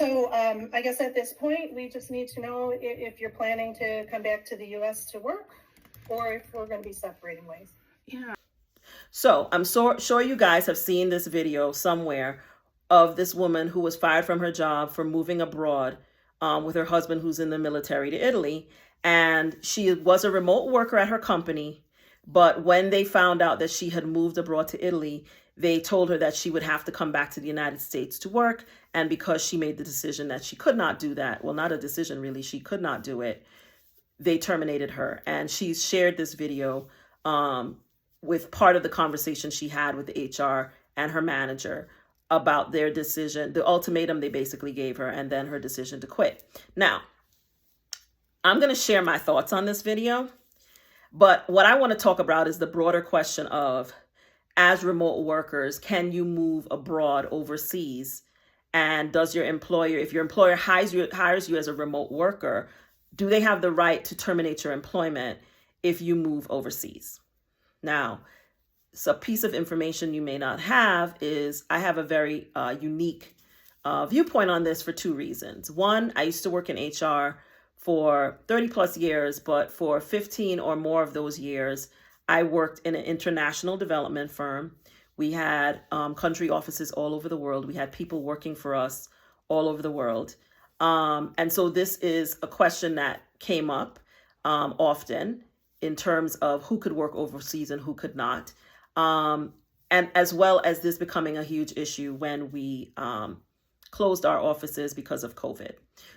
So I guess at this point, we just need to know if you're planning to come back to the U.S. to work, or if we're going to be separating ways. Yeah. So I'm sure you guys have seen this video somewhere of this woman who was fired from her job for moving abroad with her husband who's in the military to Italy. And she was a remote worker at her company. But when they found out that she had moved abroad to Italy, they told her that she would have to come back to the United States to work. And because she made the decision that she could not do that, well, not a decision really, she could not do it, they terminated her. And she's shared this video with part of the conversation she had with the HR and her manager about their decision, the ultimatum they basically gave her, and then her decision to quit. Now, I'm going to share my thoughts on this video, but what I want to talk about is the broader question of, as remote workers, can you move abroad overseas? And does your employer, if your employer hires you as a remote worker, do they have the right to terminate your employment if you move overseas? Now, so a piece of information you may not have is I have a very unique viewpoint on this for two reasons. One, I used to work in HR for 30 plus years, but for 15 or more of those years, I worked in an international development firm. We had country offices all over the world. We had people working for us all over the world. And so this is a question that came up often in terms of who could work overseas and who could not. And as well as this becoming a huge issue when we closed our offices because of COVID.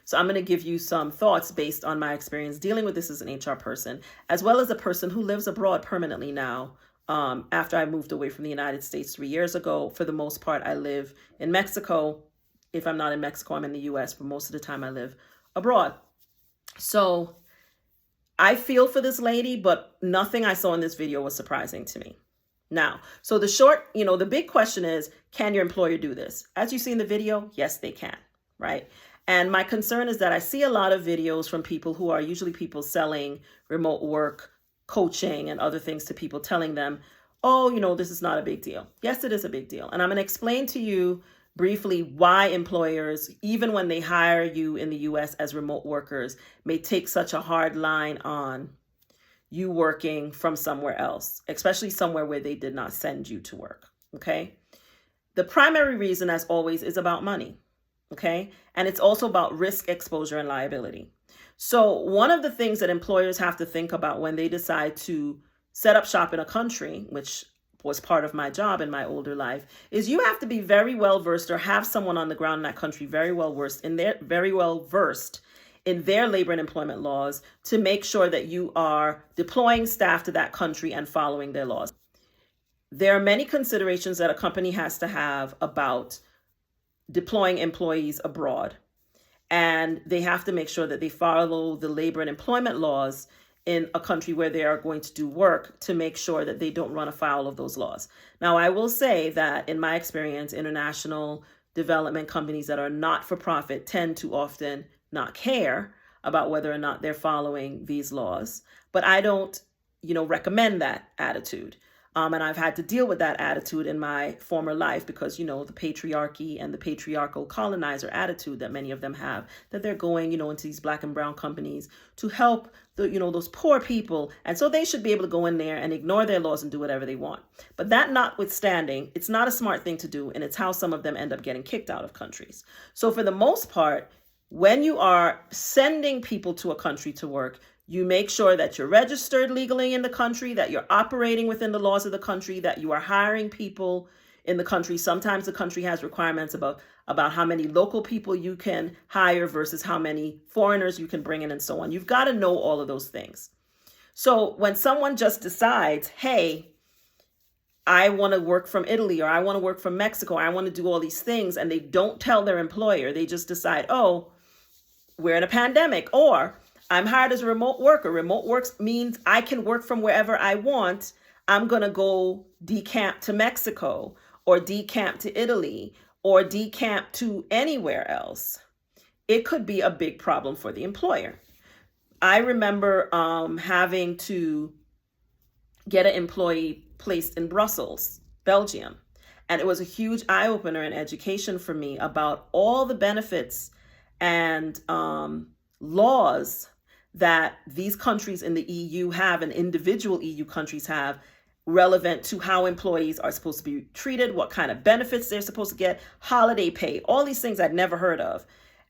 So I'm going to give you some thoughts based on my experience dealing with this as an HR person, as well as a person who lives abroad permanently now. After I moved away from the United States 3 years ago, for the most part, I live in Mexico. If I'm not in Mexico, I'm in the US. For most of the time, I live abroad. So I feel for this lady, but nothing I saw in this video was surprising to me. Now, so the big question is, can your employer do this? As you see in the video, yes, they can, right? And my concern is that I see a lot of videos from people who are usually people selling remote work, coaching, and other things to people, telling them, oh, this is not a big deal. Yes, it is a big deal. And I'm going to explain to you briefly why employers, even when they hire you in the US as remote workers, may take such a hard line on you working from somewhere else, especially somewhere where they did not send you to work, okay? The primary reason, as always, is about money, okay? And it's also about risk, exposure, and liability. So one of the things that employers have to think about when they decide to set up shop in a country, which was part of my job in my older life, is you have to be very well versed or have someone on the ground in that country very well versed in their labor and employment laws to make sure that you are deploying staff to that country and following their laws. There are many considerations that a company has to have about deploying employees abroad. And they have to make sure that they follow the labor and employment laws in a country where they are going to do work to make sure that they don't run afoul of those laws. Now, I will say that in my experience, international development companies that are not for profit tend to often not care about whether or not they're following these laws. But I don't, recommend that attitude. And I've had to deal with that attitude in my former life because, the patriarchy and the patriarchal colonizer attitude that many of them have, that they're going, into these black and brown companies to help those poor people. And so they should be able to go in there and ignore their laws and do whatever they want. But that notwithstanding, it's not a smart thing to do. And it's how some of them end up getting kicked out of countries. So for the most part, when you are sending people to a country to work, you make sure that you're registered legally in the country, that you're operating within the laws of the country, that you are hiring people in the country. Sometimes the country has requirements about how many local people you can hire versus how many foreigners you can bring in and so on. You've got to know all of those things. So when someone just decides, hey, I want to work from Italy, or I want to work from Mexico, or I want to do all these things, and they don't tell their employer, they just decide, oh, we're in a pandemic, or I'm hired as a remote worker. Remote work means I can work from wherever I want. I'm going to go decamp to Mexico or decamp to Italy or decamp to anywhere else. It could be a big problem for the employer. I remember having to get an employee placed in Brussels, Belgium. And it was a huge eye-opener and education for me about all the benefits and laws that these countries in the EU have and individual EU countries have relevant to how employees are supposed to be treated, what kind of benefits they're supposed to get, holiday pay, all these things I'd never heard of.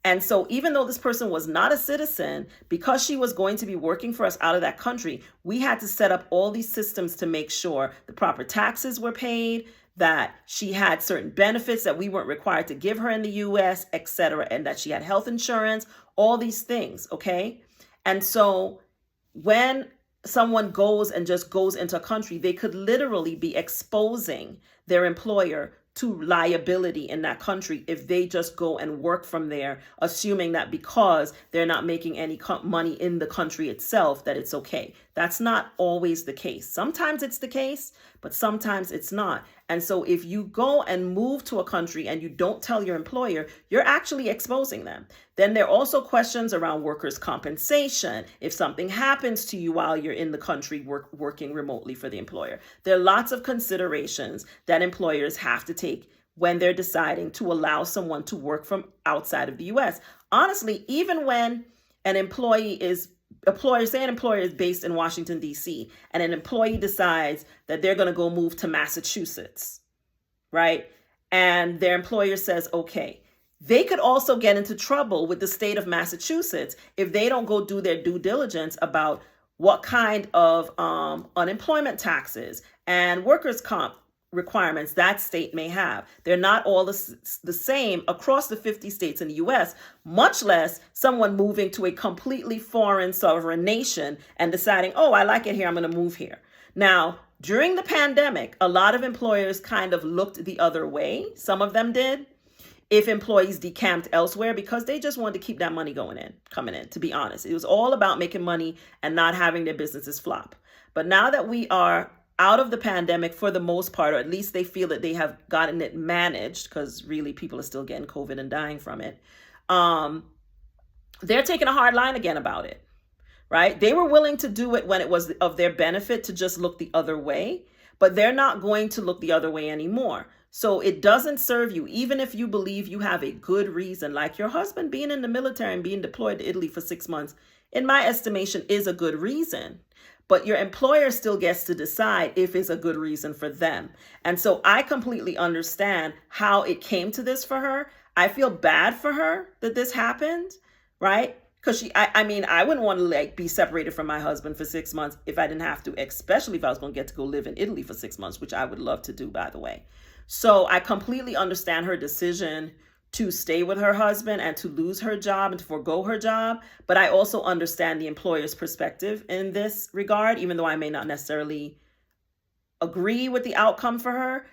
And so even though this person was not a citizen, because she was going to be working for us out of that country, we had to set up all these systems to make sure the proper taxes were paid, that she had certain benefits that we weren't required to give her in the US, etc., and that she had health insurance, all these things, okay? And so when someone goes and just goes into a country, they could literally be exposing their employer to liability in that country if they just go and work from there, assuming that because they're not making any money in the country itself, that it's okay. That's not always the case. Sometimes it's the case, but sometimes it's not. And so if you go and move to a country and you don't tell your employer, you're actually exposing them. Then there are also questions around workers' compensation. If something happens to you while you're in the country working remotely for the employer, there are lots of considerations that employers have to take when they're deciding to allow someone to work from outside of the US. Honestly, even when an employer, say an employer is based in Washington, D.C., and an employee decides that they're going to go move to Massachusetts, right? And their employer says, okay, they could also get into trouble with the state of Massachusetts if they don't go do their due diligence about what kind of unemployment taxes and workers' comp requirements that state may have. They're not all the same across the 50 states in the US, much less someone moving to a completely foreign sovereign nation and deciding, oh, I like it here, I'm going to move here. Now, during the pandemic, a lot of employers kind of looked the other way. Some of them did. If employees decamped elsewhere because they just wanted to keep that money coming in, to be honest. It was all about making money and not having their businesses flop. But now that we are out of the pandemic for the most part, or at least they feel that they have gotten it managed, because really people are still getting COVID and dying from it, they're taking a hard line again about it, right? They were willing to do it when it was of their benefit to just look the other way, but they're not going to look the other way anymore. So it doesn't serve you, even if you believe you have a good reason, like your husband being in the military and being deployed to Italy for 6 months, in my estimation, is a good reason. But your employer still gets to decide if it's a good reason for them. And so I completely understand how it came to this for her. I feel bad for her that this happened, right? Because I wouldn't want to be separated from my husband for 6 months if I didn't have to, especially if I was going to get to go live in Italy for 6 months, which I would love to do, by the way. So I completely understand her decision to stay with her husband and to lose her job and to forego her job. But I also understand the employer's perspective in this regard, even though I may not necessarily agree with the outcome for her.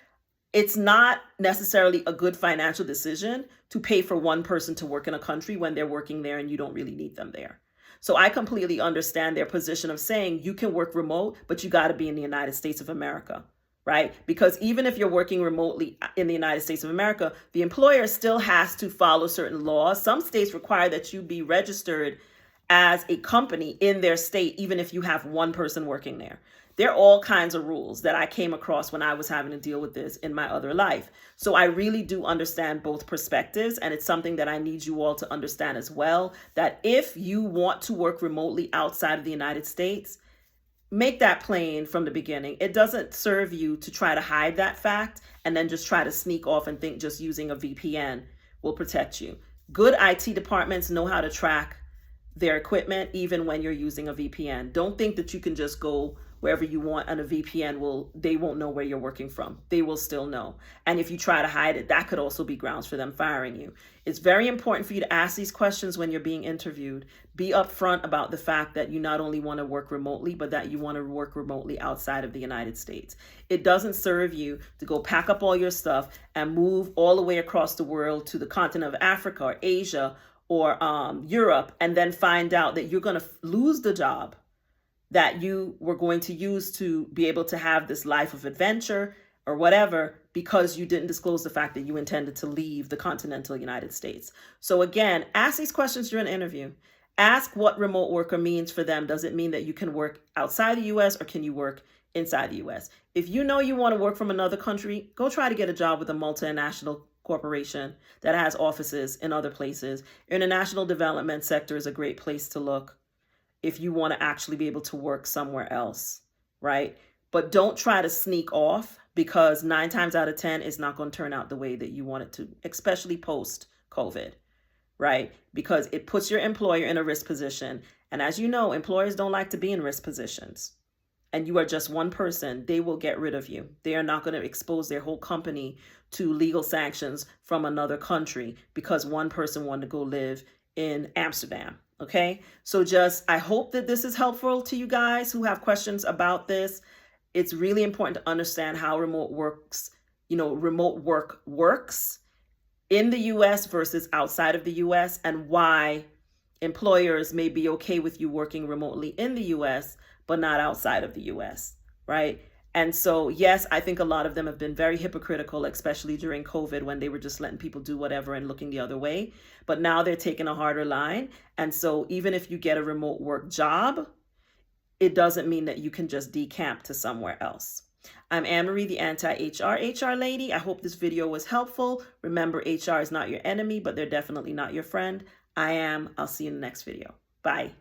It's not necessarily a good financial decision to pay for one person to work in a country when they're working there and you don't really need them there. So I completely understand their position of saying you can work remote, but you got to be in the United States of America. Right? Because even if you're working remotely in the United States of America, the employer still has to follow certain laws. Some states require that you be registered as a company in their state, even if you have one person working there. There are all kinds of rules that I came across when I was having to deal with this in my other life. So I really do understand both perspectives, and it's something that I need you all to understand as well, that if you want to work remotely outside of the United States, make that plain from the beginning. It doesn't serve you to try to hide that fact and then just try to sneak off and think just using a VPN will protect you. Good IT departments know how to track their equipment even when you're using a VPN. Don't think that you can just go wherever you want and a VPN they won't know where you're working from. They will still know. And if you try to hide it, that could also be grounds for them firing you. It's very important for you to ask these questions when you're being interviewed. Be upfront about the fact that you not only want to work remotely, but that you want to work remotely outside of the United States. It doesn't serve you to go pack up all your stuff and move all the way across the world to the continent of Africa or Asia or Europe, and then find out that you're going to lose the job that you were going to use to be able to have this life of adventure or whatever, because you didn't disclose the fact that you intended to leave the continental United States. So again, ask these questions during an interview. Ask what remote worker means for them. Does it mean that you can work outside the US, or can you work inside the US. If you know you want to work from another country, go try to get a job with a multinational corporation that has offices in other places. International development sector is a great place to look if you want to actually be able to work somewhere else, right? But don't try to sneak off, because 9 times out of 10 it's not going to turn out the way that you want it to, especially post COVID, right? Because it puts your employer in a risk position. And as you know, employers don't like to be in risk positions. And you are just one person, they will get rid of you. They are not going to expose their whole company to legal sanctions from another country because one person wanted to go live in Amsterdam. Okay, so I hope that this is helpful to you guys who have questions about this. It's really important to understand how remote work works in the US versus outside of the US, and why employers may be okay with you working remotely in the US, but not outside of the US, right? And so, yes, I think a lot of them have been very hypocritical, especially during COVID when they were just letting people do whatever and looking the other way. But now they're taking a harder line. And so even if you get a remote work job, it doesn't mean that you can just decamp to somewhere else. I'm Anne-Marie, the anti-HR HR lady. I hope this video was helpful. Remember, HR is not your enemy, but they're definitely not your friend. I'll see you in the next video. Bye.